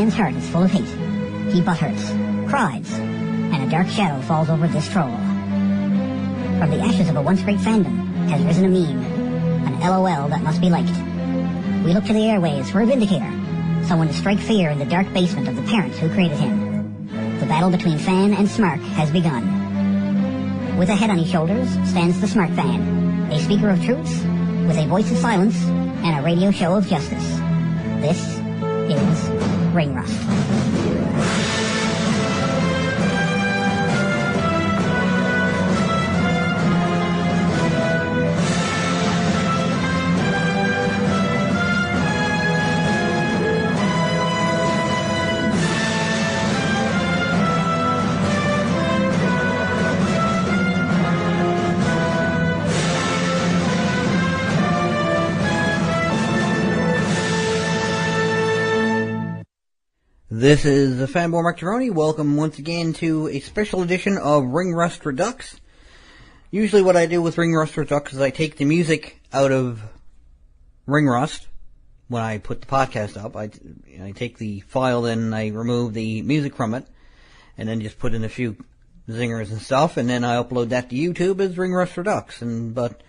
man's heart is full of hate. He butthurts, cries, and a dark shadow falls over this troll. From the ashes of a once great fandom has risen a meme, an LOL that must be liked. We look to the airways for a vindicator, someone to strike fear in the dark basement of the parents who created him. The battle between fan and smark has begun. With a head on his shoulders stands the smart fan, a speaker of truths, with a voice of silence, and a radio show of justice. This is Ring Rust. This is the Fanboy Mark Cerrone. Welcome once again to a special edition of Ring Rust Redux. Usually what I do with Ring Rust Redux is I take the music out of Ring Rust when I put the podcast up. I take the file, then I remove the music from it, and then just put in a few zingers and stuff, and then I upload that to YouTube as Ring Rust Redux. But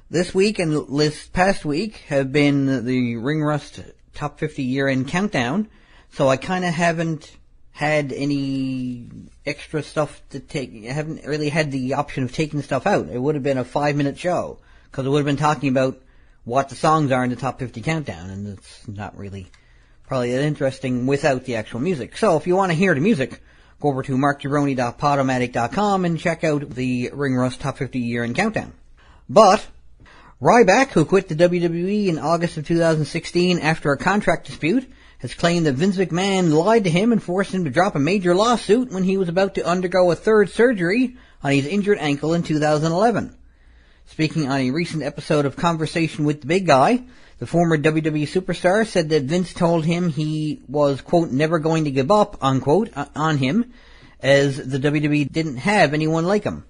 this week and this past week have been the Ring Rust Top 50 Year-End Countdown. So I kind of haven't had any extra stuff to take. I haven't really had the option of taking stuff out. It would have been a 5-minute show, because it would have been talking about what the songs are in the top 50 countdown, and it's not really probably that interesting without the actual music. So if you want to hear the music, go over to markcerrone.podomatic.com and check out the Ring Rust Top 50 Year-End Countdown. But Ryback, who quit the WWE in August of 2016 after a contract dispute, has claimed that Vince McMahon lied to him and forced him to drop a major lawsuit when he was about to undergo a third surgery on his injured ankle in 2011. Speaking on a recent episode of Conversation with the Big Guy, the former WWE superstar said that Vince told him he was, quote, never going to give up, unquote, on him, as the WWE didn't have anyone like him.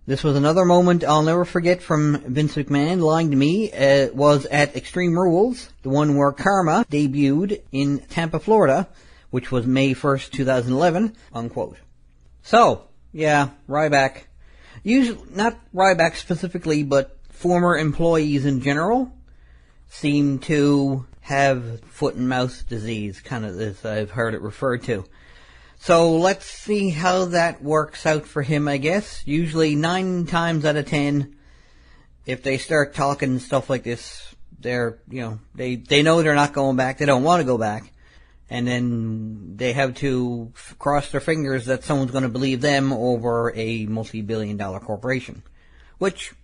This was another moment I'll never forget from Vince McMahon lying to me. Was at Extreme Rules, the one where Karma debuted in Tampa, Florida, which was May 1st, 2011, unquote. So, yeah, Ryback. Usually, not Ryback specifically, but former employees in general seem to have foot and mouth disease, kind of as I've heard it referred to. So let's see how that works out for him, I guess. Usually 9 times out of 10, if they start talking stuff like this, they're, they know they're not going back. They don't want to go back. And then they have to cross their fingers that someone's going to believe them over a multi-billion-dollar corporation. Which,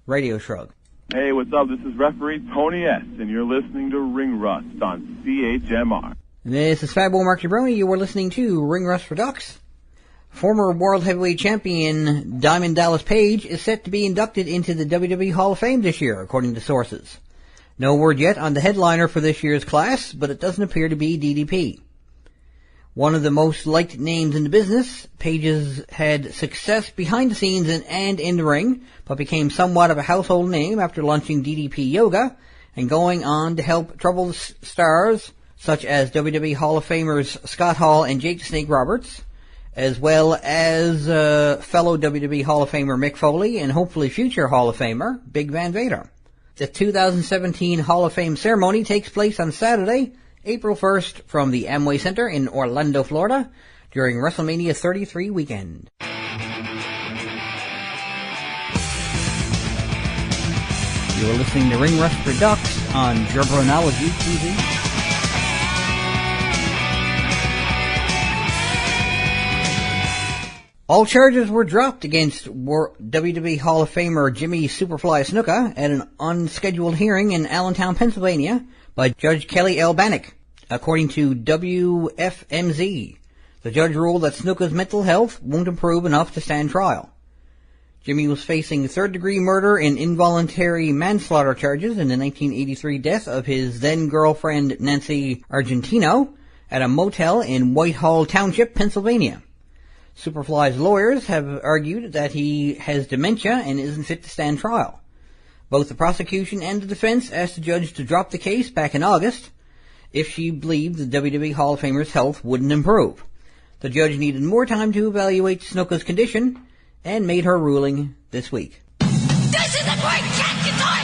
radio shrug. Hey, what's up? This is referee Tony S., and you're listening to Ring Rust on CHMR. This is Fanboy Mark Cerrone. You are listening to Ring Rust Redux. Former World Heavyweight Champion Diamond Dallas Page is set to be inducted into the WWE Hall of Fame this year, according to sources. No word yet on the headliner for this year's class, but it doesn't appear to be DDP. One of the most liked names in the business, Page has had success behind the scenes and in the ring, but became somewhat of a household name after launching DDP Yoga and going on to help troubled stars such as WWE Hall of Famers Scott Hall and Jake the Snake Roberts, as well as fellow WWE Hall of Famer Mick Foley and hopefully future Hall of Famer Big Van Vader. The 2017 Hall of Fame ceremony takes place on Saturday, April 1st from the Amway Center in Orlando, Florida, during WrestleMania 33 weekend. You're listening to Ring Rust Redux on Jabronology TV. All charges were dropped against WWE Hall of Famer Jimmy Superfly Snuka at an unscheduled hearing in Allentown, Pennsylvania by Judge Kelly L. Bannock. According to WFMZ, the judge ruled that Snuka's mental health won't improve enough to stand trial. Jimmy was facing third-degree murder and involuntary manslaughter charges in the 1983 death of his then-girlfriend Nancy Argentino at a motel in Whitehall Township, Pennsylvania. Superfly's lawyers have argued that he has dementia and isn't fit to stand trial. Both the prosecution and the defense asked the judge to drop the case back in August, if she believed the WWE Hall of Famer's health wouldn't improve. The judge needed more time to evaluate Snuka's condition and made her ruling this week. This is the Great Cat Guitar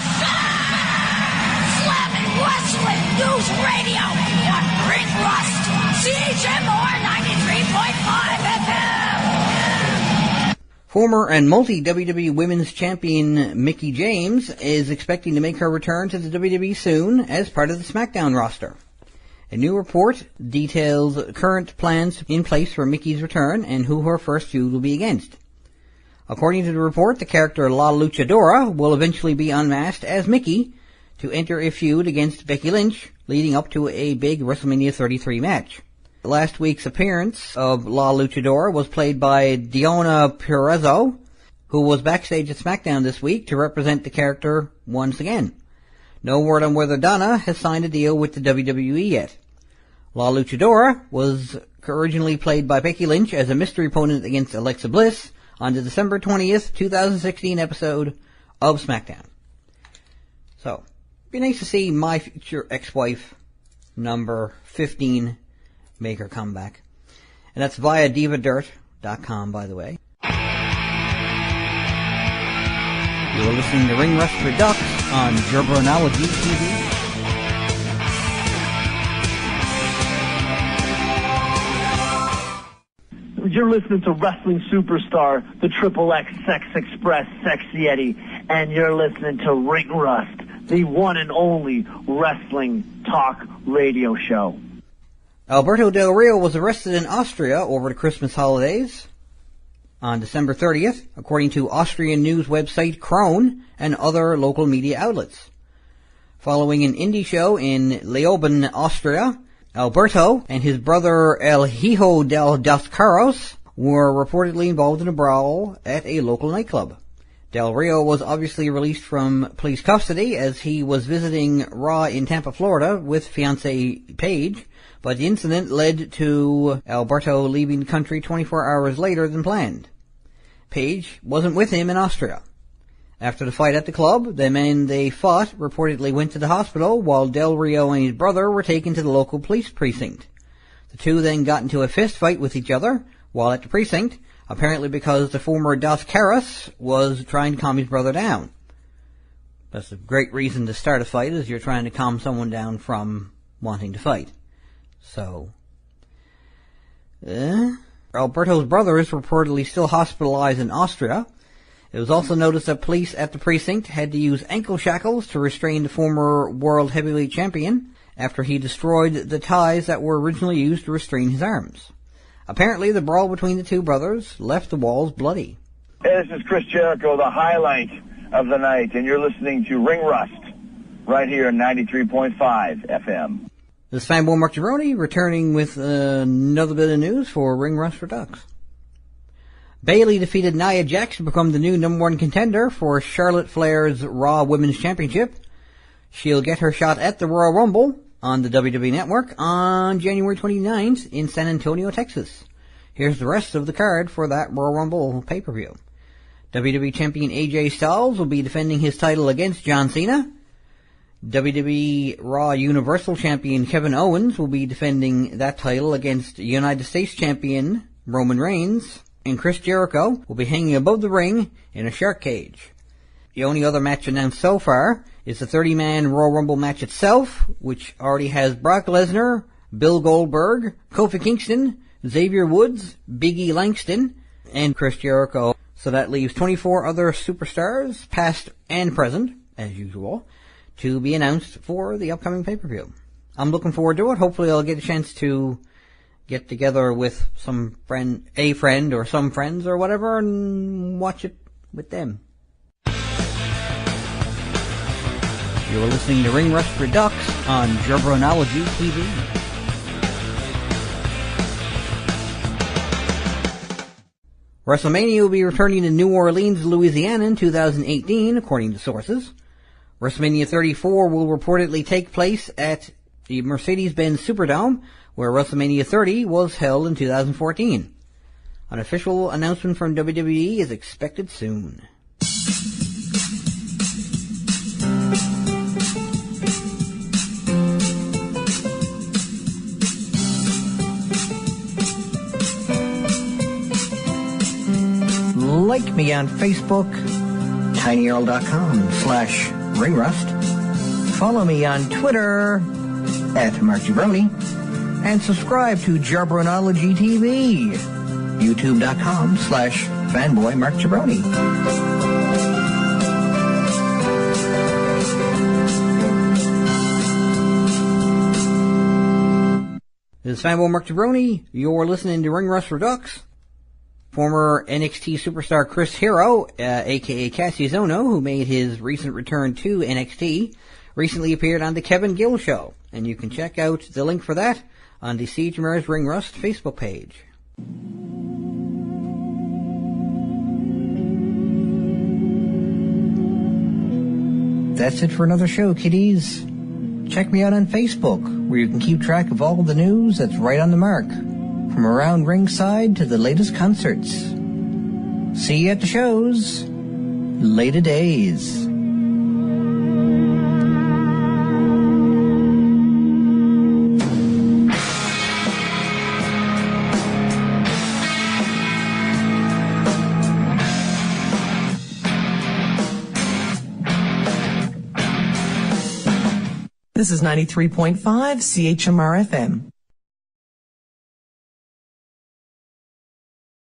Slam and Wrestling News Radio on Ring Rust, CHMR 93.5 FM. Former and multi-WWE Women's Champion Mickie James is expecting to make her return to the WWE soon as part of the SmackDown roster. A new report details current plans in place for Mickey's return and who her first feud will be against. According to the report, the character La Luchadora will eventually be unmasked as Mickie to enter a feud against Becky Lynch, leading up to a big WrestleMania 33 match. Last week's appearance of La Luchadora was played by Diona Perazzo, who was backstage at SmackDown this week to represent the character once again. No word on whether Donna has signed a deal with the WWE yet. La Luchadora was originally played by Becky Lynch as a mystery opponent against Alexa Bliss on the December 20th, 2016 episode of SmackDown. So, it'd be nice to see my future ex-wife, number 15, make her comeback. And that's via divadirt.com, by the way. You're listening to Ring Rust Redux on Gerbernology TV. You're listening to wrestling superstar, the Triple X Sex Express Sexy Eddie, and you're listening to Ring Rust, the one and only wrestling talk radio show. Alberto Del Rio was arrested in Austria over the Christmas holidays on December 30th, according to Austrian news website Krone and other local media outlets. Following an indie show in Leoben, Austria, Alberto and his brother El Hijo del Dos Caros were reportedly involved in a brawl at a local nightclub. Del Rio was obviously released from police custody as he was visiting Raw in Tampa, Florida with fiancée Paige, but the incident led to Alberto leaving the country 24 hours later than planned. Paige wasn't with him in Austria. After the fight at the club, the men they fought reportedly went to the hospital while Del Rio and his brother were taken to the local police precinct. The two then got into a fist fight with each other while at the precinct, apparently because the former Dos Caras was trying to calm his brother down. That's a great reason to start a fight, is you're trying to calm someone down from wanting to fight. So, Alberto's brother is reportedly still hospitalized in Austria. It was also noticed that police at the precinct had to use ankle shackles to restrain the former world heavyweight champion after he destroyed the ties that were originally used to restrain his arms. Apparently, the brawl between the two brothers left the walls bloody. Hey, this is Chris Jericho, the highlight of the night, and you're listening to Ring Rust right here on 93.5 FM. This is Fanboy Mark Gironi returning with another bit of news for Ring Rust Redux. Bayley defeated Nia Jax to become the new number one contender for Charlotte Flair's Raw Women's Championship. She'll get her shot at the Royal Rumble on the WWE Network on January 29th in San Antonio, Texas. Here's the rest of the card for that Royal Rumble pay-per-view. WWE Champion AJ Styles will be defending his title against John Cena. WWE Raw Universal Champion Kevin Owens will be defending that title against United States Champion Roman Reigns. And Chris Jericho will be hanging above the ring in a shark cage. The only other match announced so far is the 30-man Royal Rumble match itself, which already has Brock Lesnar, Bill Goldberg, Kofi Kingston, Xavier Woods, Big E Langston, and Chris Jericho. So that leaves 24 other superstars, past and present, as usual, to be announced for the upcoming pay-per-view. I'm looking forward to it. Hopefully I'll get a chance to get together with some a friend or some friends or whatever and watch it with them. You're listening to Ring Rust Redux on Gerbernology TV. WrestleMania will be returning to New Orleans, Louisiana in 2018, according to sources. WrestleMania 34 will reportedly take place at the Mercedes-Benz Superdome, where WrestleMania 30 was held in 2014. An official announcement from WWE is expected soon. Like me on Facebook, tinyurl.com/ringrust. Follow me on Twitter @MarkJabroni. And subscribe to Jabronology TV, youtube.com/fanboymarkjabroni. This is Fanboy Mark Jabroni. You're listening to Ring Rust Redux. Former NXT superstar Chris Hero, aka Cassius Ohno, who made his recent return to NXT, recently appeared on the Kevin Gill Show. And you can check out the link for that on the CHMR's Ring Rust Facebook page. That's it for another show, kiddies. Check me out on Facebook, where you can keep track of all the news that's right on the mark, from around ringside to the latest concerts. See you at the shows. Later days. This is 93.5 CHMR FM.